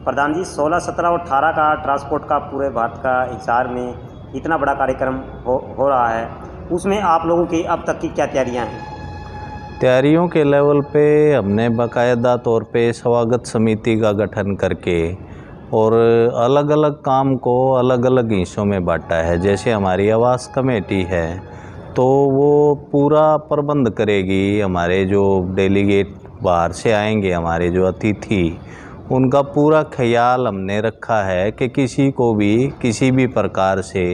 प्रधान जी 16, 17 और 18 का ट्रांसपोर्ट का पूरे भारत का हिसार में इतना बड़ा कार्यक्रम हो रहा है, उसमें आप लोगों की अब तक की क्या तैयारियां हैं? तैयारियों के लेवल पे हमने बाकायदा तौर पे स्वागत समिति का गठन करके और अलग अलग काम को अलग अलग हिस्सों में बांटा है। जैसे हमारी आवास कमेटी है तो वो पूरा प्रबंध करेगी, हमारे जो डेलीगेट बाहर से आएंगे, हमारे जो अतिथि, उनका पूरा ख्याल हमने रखा है कि किसी को भी किसी भी प्रकार से,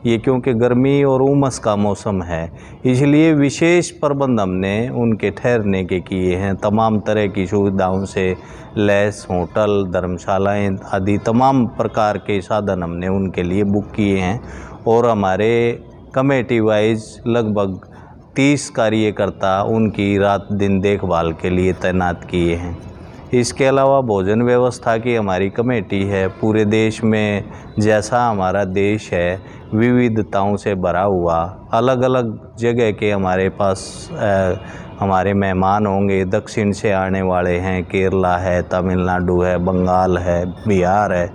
ये क्योंकि गर्मी और उमस का मौसम है इसलिए विशेष प्रबंध हमने उनके ठहरने के किए हैं। तमाम तरह की सुविधाओं से लैस होटल, धर्मशालाएं आदि तमाम प्रकार के साधन हमने उनके लिए बुक किए हैं और हमारे कमेटी वाइज लगभग 30 कार्यकर्ता उनकी रात दिन देखभाल के लिए तैनात किए हैं। इसके अलावा भोजन व्यवस्था की हमारी कमेटी है। पूरे देश में जैसा हमारा देश है विविधताओं से भरा हुआ, अलग अलग जगह के हमारे पास हमारे मेहमान होंगे। दक्षिण से आने वाले हैं, केरला है, तमिलनाडु है, बंगाल है, बिहार है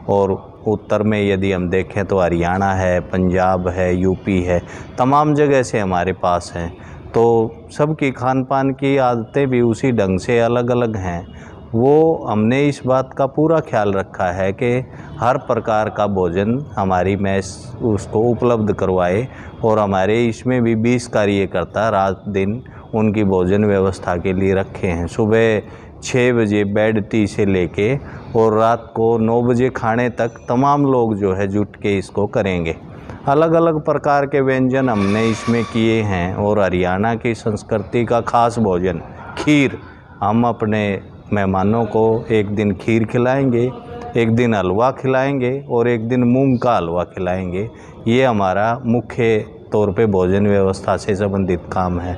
और उत्तर में यदि हम देखें तो हरियाणा है, पंजाब है, यूपी है, तमाम जगह से हमारे पास हैं। तो सबकी खान पान की आदतें भी उसी ढंग से अलग अलग हैं। वो हमने इस बात का पूरा ख्याल रखा है कि हर प्रकार का भोजन हमारी मेस उसको उपलब्ध करवाए और हमारे इसमें भी 20 कार्यकर्ता रात दिन उनकी भोजन व्यवस्था के लिए रखे हैं। सुबह 6 बजे बेड टी से लेके और रात को 9 बजे खाने तक तमाम लोग जो है जुट के इसको करेंगे। अलग अलग प्रकार के व्यंजन हमने इसमें किए हैं और हरियाणा की संस्कृति का खास भोजन खीर, हम अपने मेहमानों को एक दिन खीर खिलाएंगे, एक दिन हलवा खिलाएंगे और एक दिन मूंग का हलवा खिलाएंगे। ये हमारा मुख्य तौर पे भोजन व्यवस्था से संबंधित काम है।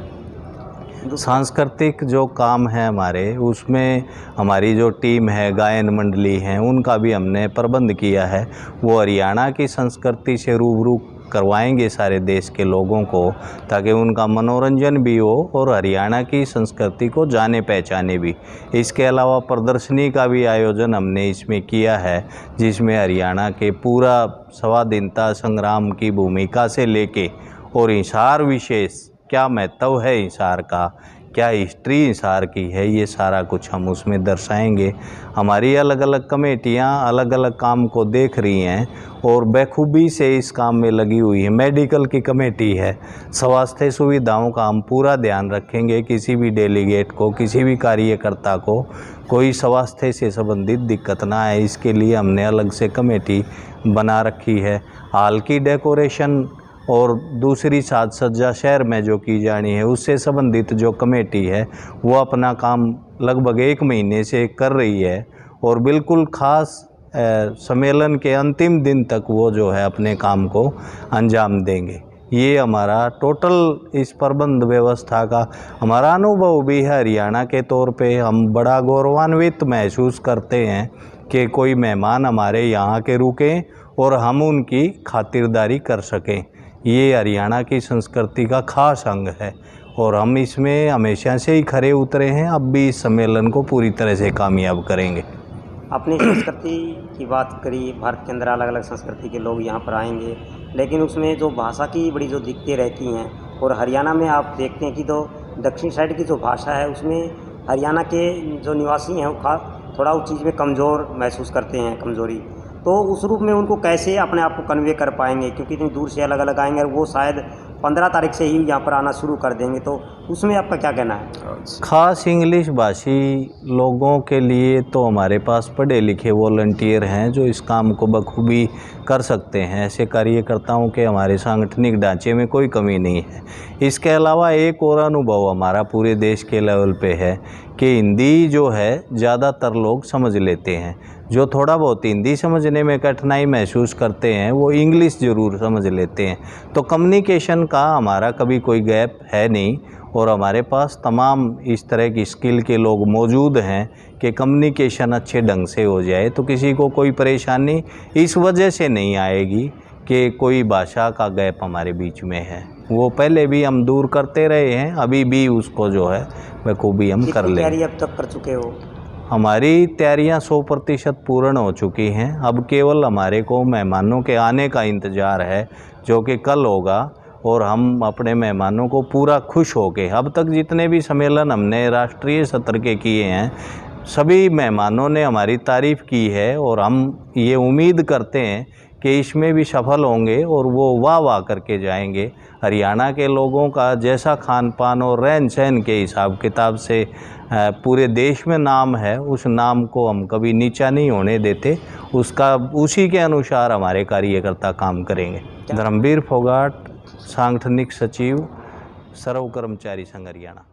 सांस्कृतिक जो काम है हमारे, उसमें हमारी जो टीम है, गायन मंडली हैं, उनका भी हमने प्रबंध किया है। वो हरियाणा की संस्कृति से रूबरू करवाएंगे सारे देश के लोगों को, ताकि उनका मनोरंजन भी हो और हरियाणा की संस्कृति को जाने पहचाने भी। इसके अलावा प्रदर्शनी का भी आयोजन हमने इसमें किया है, जिसमें हरियाणा के पूरा स्वाधीनता संग्राम की भूमिका से लेके और हिसार विशेष क्या महत्व है हिसार का, क्या हिस्ट्री हिसार की है, ये सारा कुछ हम उसमें दर्शाएंगे। हमारी अलग अलग कमेटियां अलग अलग काम को देख रही हैं और बेखूबी से इस काम में लगी हुई है। मेडिकल की कमेटी है, स्वास्थ्य सुविधाओं का हम पूरा ध्यान रखेंगे। किसी भी डेलीगेट को, किसी भी कार्यकर्ता को कोई स्वास्थ्य से संबंधित दिक्कत ना आए, इसके लिए हमने अलग से कमेटी बना रखी है। हाल की डेकोरेशन और दूसरी साज सज्जा शहर में जो की जानी है, उससे संबंधित जो कमेटी है वो अपना काम लगभग 1 महीने से कर रही है और बिल्कुल ख़ास सम्मेलन के अंतिम दिन तक वो जो है अपने काम को अंजाम देंगे। ये हमारा टोटल इस प्रबंध व्यवस्था का हमारा अनुभव भी है। हरियाणा के तौर पे हम बड़ा गौरवान्वित महसूस करते हैं कि कोई मेहमान हमारे यहाँ के रुकें और हम उनकी खातिरदारी कर सकें। ये हरियाणा की संस्कृति का खास अंग है और हम इसमें हमेशा से ही खरे उतरे हैं, अब भी इस सम्मेलन को पूरी तरह से कामयाब करेंगे। अपनी संस्कृति की बात करी, भारत के अंदर अलग अलग संस्कृति के लोग यहाँ पर आएंगे, लेकिन उसमें जो भाषा की बड़ी जो दिक्कतें रहती हैं, और हरियाणा में आप देखते हैं कि तो दक्षिण साइड की जो भाषा है उसमें हरियाणा के जो निवासी हैं वो थोड़ा उस चीज़ में कमज़ोर महसूस करते हैं, कमज़ोरी। तो उस रूप में उनको कैसे अपने आप को कन्वे कर पाएंगे, क्योंकि इतनी दूर से अलग अलग आएंगे और वो शायद 15 तारीख से ही यहाँ पर आना शुरू कर देंगे, तो उसमें आपका क्या कहना है? ख़ास इंग्लिश भाषी लोगों के लिए तो हमारे पास पढ़े लिखे वॉलंटियर हैं जो इस काम को बखूबी कर सकते हैं। ऐसे कार्यकर्ताओं के हमारे सांगठनिक ढांचे में कोई कमी नहीं है। इसके अलावा एक और अनुभव हमारा पूरे देश के लेवल पे है कि हिंदी जो है ज़्यादातर लोग समझ लेते हैं। जो थोड़ा बहुत हिंदी समझने में कठिनाई महसूस करते हैं वो इंग्लिश ज़रूर समझ लेते हैं। तो कम्युनिकेशन का हमारा कभी कोई गैप है नहीं और हमारे पास तमाम इस तरह की स्किल के लोग मौजूद हैं कि कम्युनिकेशन अच्छे ढंग से हो जाए, तो किसी को कोई परेशानी इस वजह से नहीं आएगी कि कोई भाषा का गैप हमारे बीच में है। वो पहले भी हम दूर करते रहे हैं, अभी भी उसको जो है बखूबी हम कर लेंगे। तैयारी अब तक कर चुके हो? हमारी तैयारियां 100% पूर्ण हो चुकी हैं। अब केवल हमारे को मेहमानों के आने का इंतज़ार है, जो कि कल होगा, और हम अपने मेहमानों को पूरा खुश होके, अब तक जितने भी सम्मेलन हमने राष्ट्रीय स्तर के किए हैं, सभी मेहमानों ने हमारी तारीफ़ की है, और हम ये उम्मीद करते हैं कि इसमें भी सफल होंगे और वो वाह वाह करके जाएंगे। हरियाणा के लोगों का जैसा खान पान और रहन सहन के हिसाब किताब से पूरे देश में नाम है, उस नाम को हम कभी नीचा नहीं होने देते। उसी के अनुसार हमारे कार्यकर्ता काम करेंगे। धर्मवीर फोगाट, सांगठनिक सचिव, सर्व कर्मचारी संघ हरियाणा।